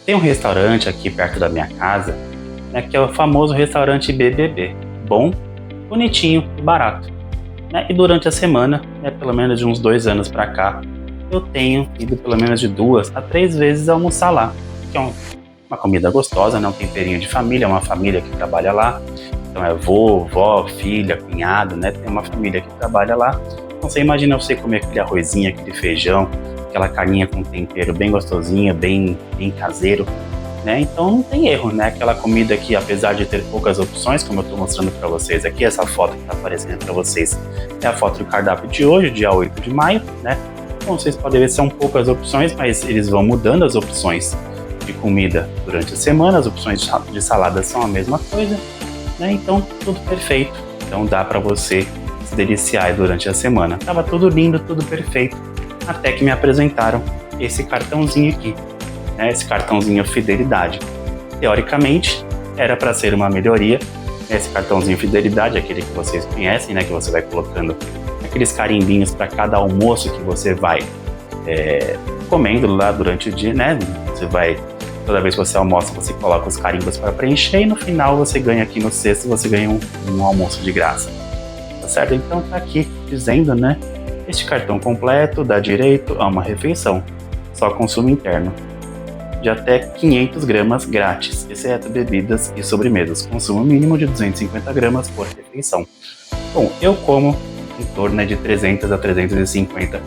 Tem um restaurante aqui perto da minha casa, né, que é o famoso restaurante BBB. Bom, bonitinho e barato. Né? E durante a semana, né, pelo menos de uns 2 anos para cá, eu tenho ido pelo menos de 2 a 3 vezes almoçar lá. Que é uma comida gostosa, né, um temperinho de família, é uma família que trabalha lá. Então é vô, vó, filha, cunhado, né? Tem uma família que trabalha lá. Então você imagina você comer aquele arrozinho, aquele feijão, aquela carninha com tempero bem gostosinho, bem caseiro, né? Então não tem erro, né? Aquela comida que, apesar de ter poucas opções, como eu estou mostrando para vocês aqui, essa foto que está aparecendo para vocês é a foto do cardápio de hoje, dia 8 de maio, né? Como vocês podem ver, são poucas opções, mas eles vão mudando as opções de comida durante a semana, as opções de salada são a mesma coisa, né? Então tudo perfeito. Então dá para você se deliciar durante a semana. Tava tudo lindo, tudo perfeito, até que me apresentaram esse cartãozinho aqui, né? Esse cartãozinho Fidelidade. Teoricamente era para ser uma melhoria. Esse cartãozinho Fidelidade, aquele que vocês conhecem, né? Que você vai colocando aqueles carimbinhos para cada almoço que você vai comendo lá durante o dia, né? Você vai, toda vez que você almoça, você coloca os carimbos para preencher e no final você ganha aqui no cesto, você ganha um almoço de graça. Tá certo? Então tá aqui dizendo, né? Este cartão completo dá direito a uma refeição, só consumo interno, de até 500 gramas grátis, exceto bebidas e sobremesas, consumo mínimo de 250 gramas por refeição. Bom, eu como em torno de 300 a 350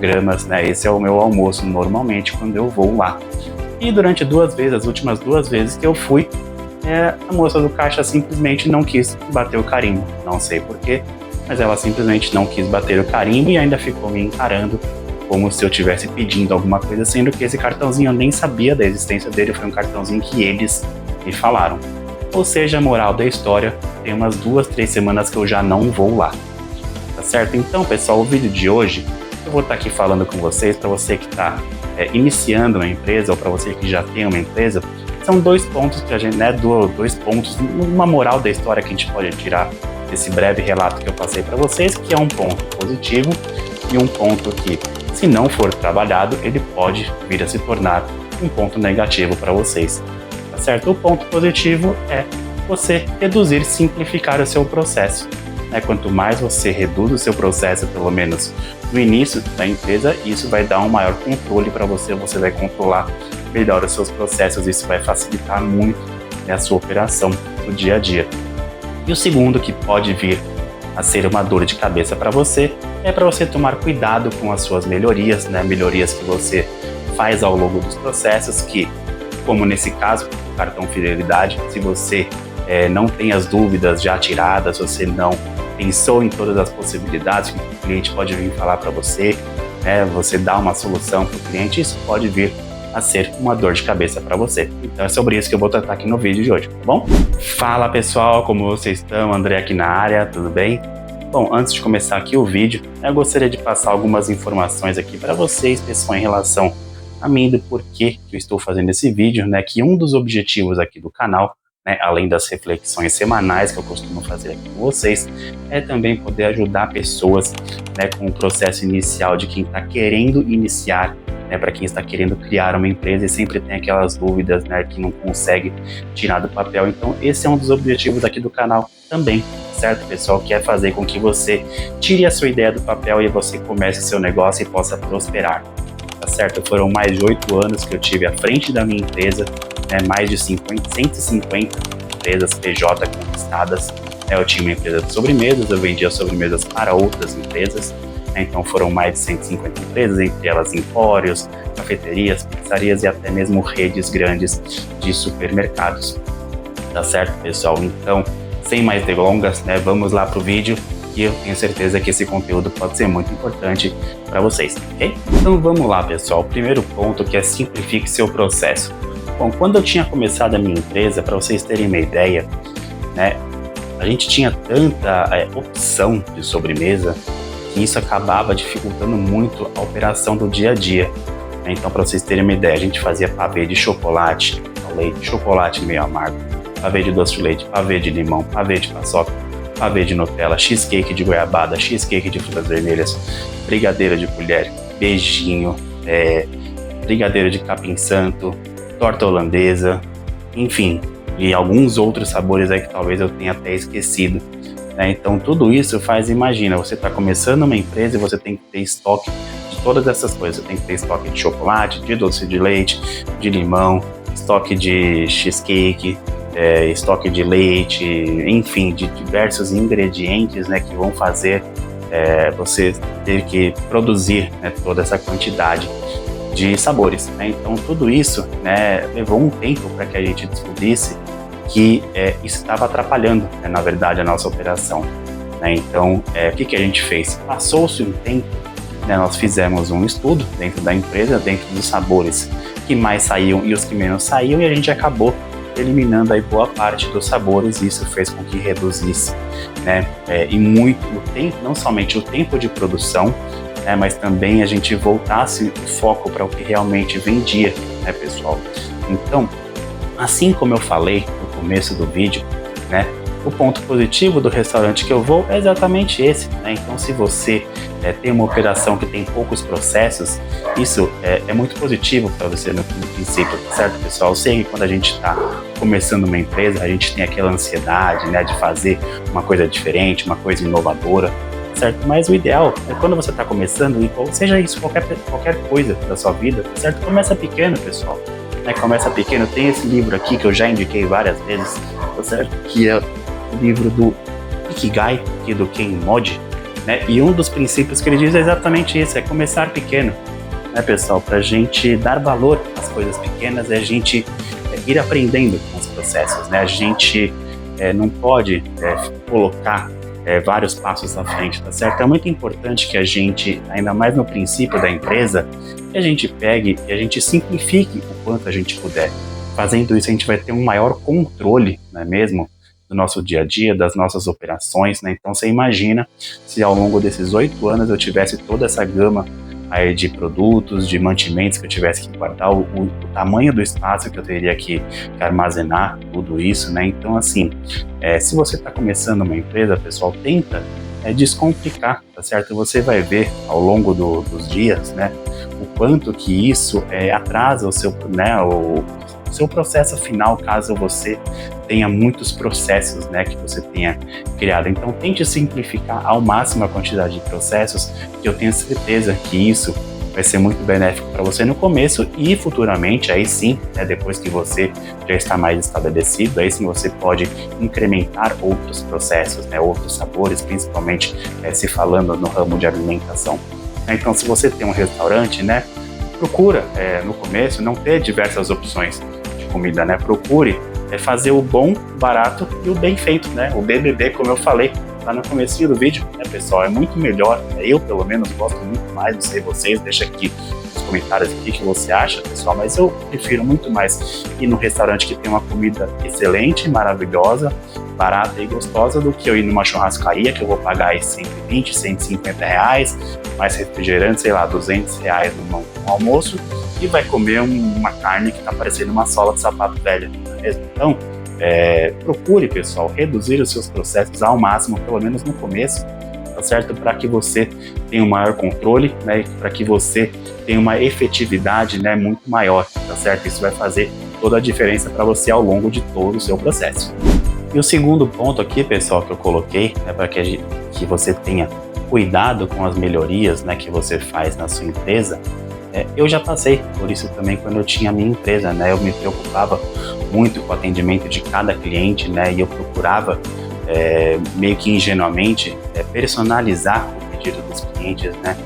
gramas, né? Esse é o meu almoço normalmente quando eu vou lá. E durante as últimas 2 vezes que eu fui, a moça do caixa simplesmente não quis bater o carimbo. Não sei porquê, mas ela simplesmente não quis bater o carimbo e ainda ficou me encarando como se eu estivesse pedindo alguma coisa, sendo que esse cartãozinho eu nem sabia da existência dele, foi um cartãozinho que eles me falaram. Ou seja, a moral da história, tem umas 2, 3 semanas que eu já não vou lá. Tá certo? Então, pessoal, o vídeo de hoje, eu vou estar aqui falando com vocês, para você que está iniciando uma empresa ou para você que já tem uma empresa, são 2 pontos que a gente, né, 2 pontos, uma moral da história que a gente pode tirar desse breve relato que eu passei para vocês, que é um ponto positivo e um ponto que, se não for trabalhado, ele pode vir a se tornar um ponto negativo para vocês. Tá certo? O ponto positivo é você reduzir, simplificar o seu processo. Quanto mais você reduz o seu processo, pelo menos no início da empresa, isso vai dar um maior controle para você, você vai controlar melhor os seus processos, isso vai facilitar muito, né, a sua operação no dia a dia. E o segundo que pode vir a ser uma dor de cabeça para você é para você tomar cuidado com as suas melhorias, né, melhorias que você faz ao longo dos processos, que, como nesse caso, o cartão Fidelidade, se você não tem as dúvidas já tiradas, você não pensou em todas as possibilidades que o cliente pode vir falar para você, né, você dá uma solução para o cliente, isso pode vir a ser uma dor de cabeça para você. Então é sobre isso que eu vou tratar aqui no vídeo de hoje, tá bom? Fala pessoal, como vocês estão? André aqui na área, tudo bem? Bom, antes de começar aqui o vídeo, eu gostaria de passar algumas informações aqui para vocês, pessoal, em relação a mim, do porquê que eu estou fazendo esse vídeo, né, que um dos objetivos aqui do canal, né, além das reflexões semanais que eu costumo fazer aqui com vocês, é também poder ajudar pessoas, né, com o processo inicial de quem está querendo iniciar, né, para quem está querendo criar uma empresa e sempre tem aquelas dúvidas, né, que não consegue tirar do papel. Então esse é um dos objetivos aqui do canal também, certo, pessoal? Que é fazer com que você tire a sua ideia do papel e você comece o seu negócio e possa prosperar, tá certo? Foram mais de 8 anos que eu tive à frente da minha empresa, mais de 150 empresas PJ conquistadas. Eu tinha uma empresa de sobremesas, eu vendia sobremesas para outras empresas, então foram mais de 150 empresas, entre elas empórios, cafeterias, pizzarias e até mesmo redes grandes de supermercados. Tá certo, pessoal? Então, sem mais delongas, né, vamos lá para o vídeo, e eu tenho certeza que esse conteúdo pode ser muito importante para vocês, ok? Então vamos lá, pessoal. O primeiro ponto que é simplifique seu processo. Bom, quando eu tinha começado a minha empresa, para vocês terem uma ideia, né, a gente tinha tanta opção de sobremesa que isso acabava dificultando muito a operação do dia a dia. Então, para vocês terem uma ideia, a gente fazia pavê de chocolate, leite, chocolate meio amargo, pavê de doce de leite, pavê de limão, pavê de paçoca, pavê de Nutella, cheesecake de goiabada, cheesecake de frutas vermelhas, brigadeiro de colher, beijinho, brigadeiro de capim santo, torta holandesa, enfim, e alguns outros sabores aí que talvez eu tenha até esquecido. Então tudo isso imagina, você está começando uma empresa e você tem que ter estoque de todas essas coisas. Você tem que ter estoque de chocolate, de doce de leite, de limão, estoque de cheesecake, estoque de leite, enfim, de diversos ingredientes, né, que vão fazer você ter que produzir, né, toda essa quantidade de sabores, né? Então tudo isso, né, levou um tempo para que a gente descobrisse que isso estava atrapalhando, né, na verdade, a nossa operação, né? Então o que a gente fez? Passou-se um tempo, né, nós fizemos um estudo dentro da empresa, dentro dos sabores que mais saíam e os que menos saíam, e a gente acabou eliminando aí boa parte dos sabores, e isso fez com que reduzisse, né, e muito o tempo, não somente o tempo de produção, mas também a gente voltasse o foco para o que realmente vendia, né, pessoal? Então, assim como eu falei no começo do vídeo, né, o ponto positivo do restaurante que eu vou é exatamente esse, né? Então, se você tem uma operação que tem poucos processos, isso é muito positivo para você no princípio, certo, pessoal? Eu sei que quando a gente está começando uma empresa, a gente tem aquela ansiedade, né, de fazer uma coisa diferente, uma coisa inovadora, certo? Mas o ideal é quando você está começando, seja isso qualquer coisa da sua vida, certo? Começa pequeno, pessoal. Começa pequeno. Tem esse livro aqui que eu já indiquei várias vezes, certo? Que é o livro do Ikigai, aqui do Ken Moji, né? E um dos princípios que ele diz é exatamente isso, é começar pequeno, né, pessoal? Para a gente dar valor às coisas pequenas, é a gente ir aprendendo com os processos, né? A gente não pode colocar vários passos à frente, tá certo? É muito importante que a gente, ainda mais no princípio da empresa, que a gente pegue e a gente simplifique o quanto a gente puder. Fazendo isso, a gente vai ter um maior controle, não é mesmo? Do nosso dia a dia, das nossas operações, né? Então você imagina se ao longo desses 8 anos eu tivesse toda essa gama aí de produtos, de mantimentos, que eu tivesse que guardar o tamanho do espaço que eu teria que armazenar tudo isso, né? Então, assim, se você está começando uma empresa, pessoal, tenta descomplicar, tá certo? Você vai ver ao longo dos dias, né, o quanto que isso atrasa o seu processo final, caso você tenha muitos processos, né, que você tenha criado. Então, tente simplificar ao máximo a quantidade de processos, que eu tenho certeza que isso vai ser muito benéfico para você no começo e futuramente, aí sim, né, depois que você já está mais estabelecido, aí sim você pode incrementar outros processos, né, outros sabores, principalmente se falando no ramo de alimentação. Então, se você tem um restaurante, né, procura no começo não ter diversas opções de comida, né? Procure fazer o bom, barato e o bem feito, né? O BBB, como eu falei lá no comecinho do vídeo, né, pessoal, é muito melhor. Eu, pelo menos, gosto muito mais, não sei vocês, deixa aqui nos comentários o que você acha, pessoal, mas eu prefiro muito mais ir no restaurante que tem uma comida excelente, maravilhosa, barata e gostosa, do que eu ir numa churrascaria que eu vou pagar aí 120, 150 reais, mais refrigerante, sei lá, 200 reais no almoço, e vai comer uma carne que tá parecendo uma sola de sapato velha. Então, procure, pessoal, reduzir os seus processos ao máximo, pelo menos no começo, tá certo? Para que você tenha um maior controle, né? Para que você tenha uma efetividade, né, muito maior, tá certo? Isso vai fazer toda a diferença para você ao longo de todo o seu processo. E o segundo ponto aqui, pessoal, que eu coloquei, né, para que você tenha cuidado com as melhorias, né, que você faz na sua empresa, eu já passei por isso também quando eu tinha a minha empresa, né? Eu me preocupava muito com o atendimento de cada cliente, né? E eu procurava, meio que ingenuamente, personalizar o pedido dos clientes, né?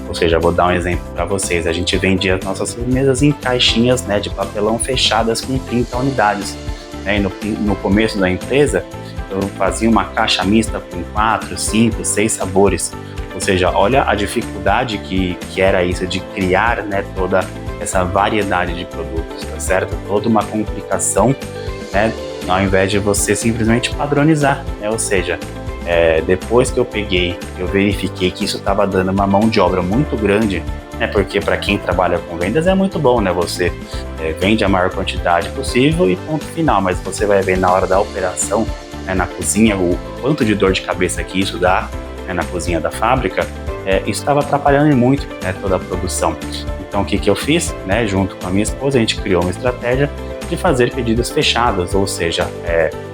Ou seja, vou dar um exemplo para vocês. A gente vendia as nossas sobremesas em caixinhas, né, de papelão fechadas com 30 unidades. Né? E no começo da empresa, eu fazia uma caixa mista com 4, 5, 6 sabores. Ou seja, olha a dificuldade que era isso de criar, né, toda essa variedade de produtos, tá certo? Toda uma complicação, né, ao invés de você simplesmente padronizar, né? Ou seja, depois que eu verifiquei que isso estava dando uma mão de obra muito grande, né, porque para quem trabalha com vendas é muito bom, né? Você vende a maior quantidade possível e ponto final, mas você vai ver na hora da operação, né, na cozinha, o quanto de dor de cabeça que isso dá, na cozinha da fábrica, isso estava atrapalhando muito, né, toda a produção. Então o que eu fiz? Né, junto com a minha esposa, a gente criou uma estratégia de fazer pedidos fechados, ou seja,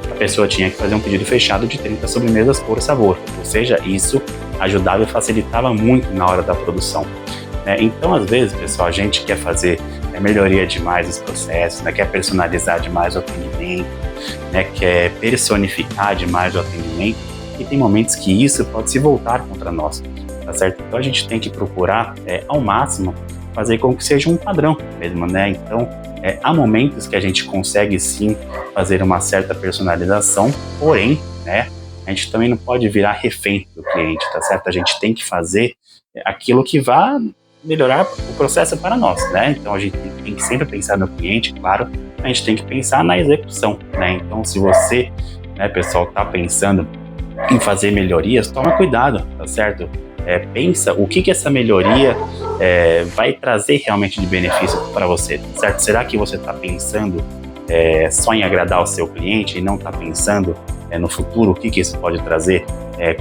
a pessoa tinha que fazer um pedido fechado de 30 sobremesas por sabor, ou seja, isso ajudava e facilitava muito na hora da produção. Então, às vezes, pessoal, a gente quer fazer melhoria demais dos processos, quer personalizar demais o atendimento, quer personificar demais o atendimento, e tem momentos que isso pode se voltar contra nós, tá certo? Então a gente tem que procurar, ao máximo, fazer com que seja um padrão mesmo, Então, há momentos que a gente consegue sim fazer uma certa personalização, porém, a gente também não pode virar refém do cliente, tá certo? A gente tem que fazer aquilo que vá melhorar o processo para nós, Então a gente tem que sempre pensar no cliente, claro, a gente tem que pensar na execução, Então se você, pessoal, tá pensando em fazer melhorias, toma cuidado, tá certo? Pensa o que essa melhoria vai trazer realmente de benefício para você, certo? Será que você está pensando só em agradar o seu cliente e não está pensando no futuro o que isso pode trazer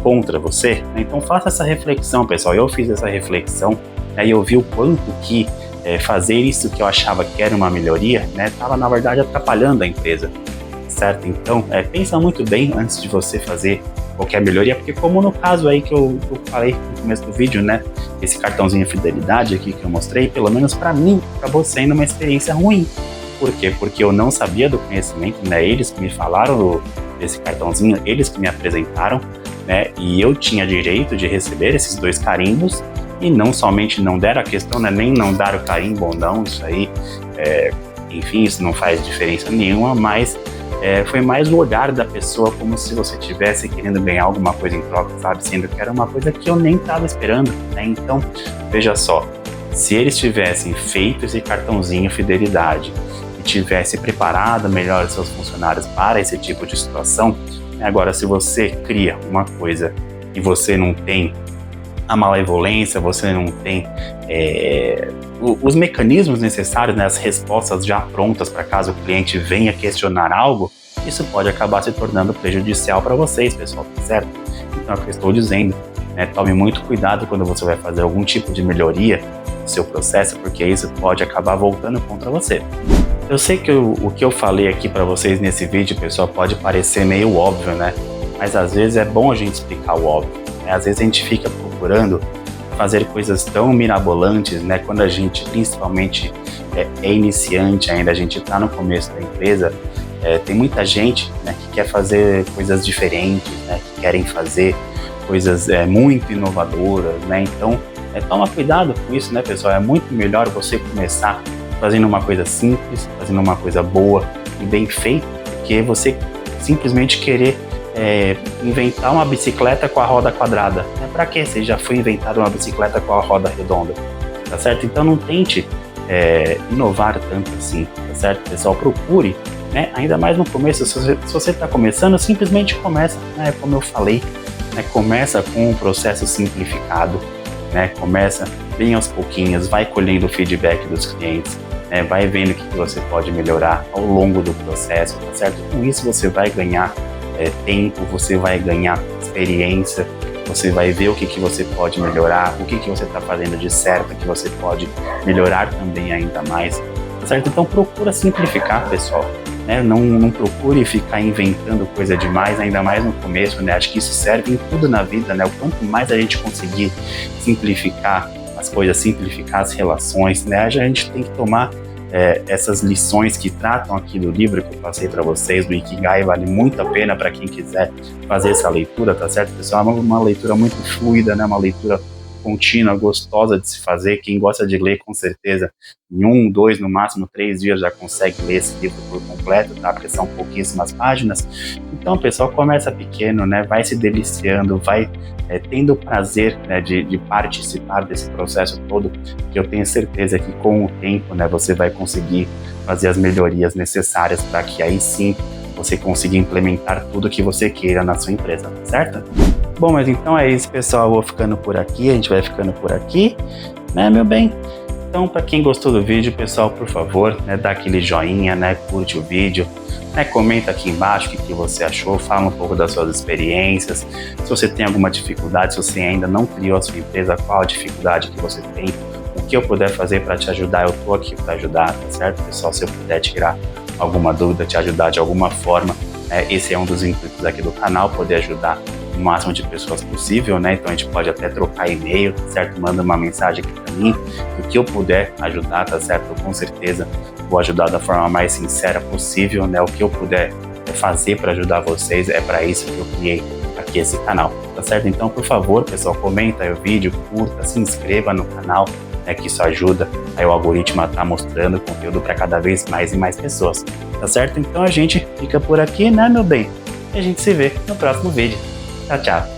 contra você? Então faça essa reflexão, pessoal. Eu fiz essa reflexão e eu vi o quanto que fazer isso que eu achava que era uma melhoria estava na verdade atrapalhando a empresa, certo? Então pensa muito bem antes de você fazer qualquer melhoria, porque como no caso aí que eu falei no começo do vídeo, esse cartãozinho fidelidade aqui que eu mostrei, pelo menos para mim, acabou sendo uma experiência ruim. Por quê? Porque eu não sabia do conhecimento, eles que me falaram desse cartãozinho, eles que me apresentaram, e eu tinha direito de receber esses 2 carimbos, e não somente não deram a questão, nem não dar o carimbo ou não, isso aí, enfim, isso não faz diferença nenhuma, mas foi mais o olhar da pessoa como se você estivesse querendo ganhar alguma coisa em troca, sabe? Sendo que era uma coisa que eu nem estava esperando, Então, veja só, se eles tivessem feito esse cartãozinho fidelidade e tivesse preparado melhor os seus funcionários para esse tipo de situação, agora se você cria uma coisa e você não tem a malevolência, você não tem os mecanismos necessários, as respostas já prontas para caso o cliente venha questionar algo, isso pode acabar se tornando prejudicial para vocês, pessoal, tá certo? Então é o que eu estou dizendo, tome muito cuidado quando você vai fazer algum tipo de melhoria no seu processo, porque isso pode acabar voltando contra você. Eu sei que o que eu falei aqui para vocês nesse vídeo, pessoal, pode parecer meio óbvio, mas às vezes é bom a gente explicar o óbvio, Às vezes a gente fica procurando fazer coisas tão mirabolantes, quando a gente principalmente é iniciante ainda, a gente está no começo da empresa, tem muita gente que quer fazer coisas diferentes, que querem fazer coisas muito inovadoras, então toma cuidado com isso, pessoal, é muito melhor você começar fazendo uma coisa simples, fazendo uma coisa boa e bem feita, que você simplesmente querer inventar uma bicicleta com a roda quadrada. Para que se já foi inventada uma bicicleta com a roda redonda? Tá certo? Então não tente inovar tanto assim, tá certo, pessoal? Procure, ainda mais no começo, se você está começando, simplesmente começa, como eu falei, começa com um processo simplificado, começa bem aos pouquinhos, vai colhendo o feedback dos clientes, vai vendo o que você pode melhorar ao longo do processo, tá certo? Com isso você vai ganhar tempo, você vai ganhar experiência, você vai ver o que você pode melhorar, o que você está fazendo de certo, que você pode melhorar também ainda mais, tá certo? Então procura simplificar, pessoal, não procure ficar inventando coisa demais, ainda mais no começo, acho que isso serve em tudo na vida, o quanto mais a gente conseguir simplificar as coisas, simplificar as relações, a gente tem que tomar essas lições que tratam aqui do livro que eu passei para vocês, do Ikigai, vale muito a pena para quem quiser fazer essa leitura, tá certo, pessoal? É uma leitura muito fluida, uma leitura contínua, gostosa de se fazer. Quem gosta de ler, com certeza, em 1, 2, no máximo 3 dias já consegue ler esse livro por completo, tá? Porque são pouquíssimas páginas. Então, pessoal, começa pequeno, vai se deliciando, vai tendo o prazer de participar desse processo todo, que eu tenho certeza que com o tempo você vai conseguir fazer as melhorias necessárias para que aí sim você consiga implementar tudo que você queira na sua empresa, certo? Bom, mas então é isso, pessoal, eu vou ficando por aqui, a gente vai ficando por aqui, meu bem? Então, para quem gostou do vídeo, pessoal, por favor, dá aquele joinha, curte o vídeo, comenta aqui embaixo o que você achou, fala um pouco das suas experiências, se você tem alguma dificuldade, se você ainda não criou a sua empresa, qual a dificuldade que você tem, o que eu puder fazer para te ajudar, eu tô aqui para ajudar, tá certo, pessoal? Se eu puder tirar alguma dúvida, te ajudar de alguma forma, né? Esse é um dos intuitos aqui do canal, poder ajudar o máximo de pessoas possível, né? Então a gente pode até trocar e-mail, tá certo? Manda uma mensagem aqui para mim, o que eu puder ajudar, tá certo? Eu, com certeza vou ajudar da forma mais sincera possível, né? O que eu puder fazer para ajudar vocês, é para isso que eu criei aqui esse canal, tá certo? Então, por favor, pessoal, comenta aí o vídeo, curta, se inscreva no canal, né, que isso ajuda aí o algoritmo a estar mostrando conteúdo para cada vez mais e mais pessoas, tá certo? Então a gente fica por aqui, né, meu bem? E a gente se vê no próximo vídeo. Tchau, tchau!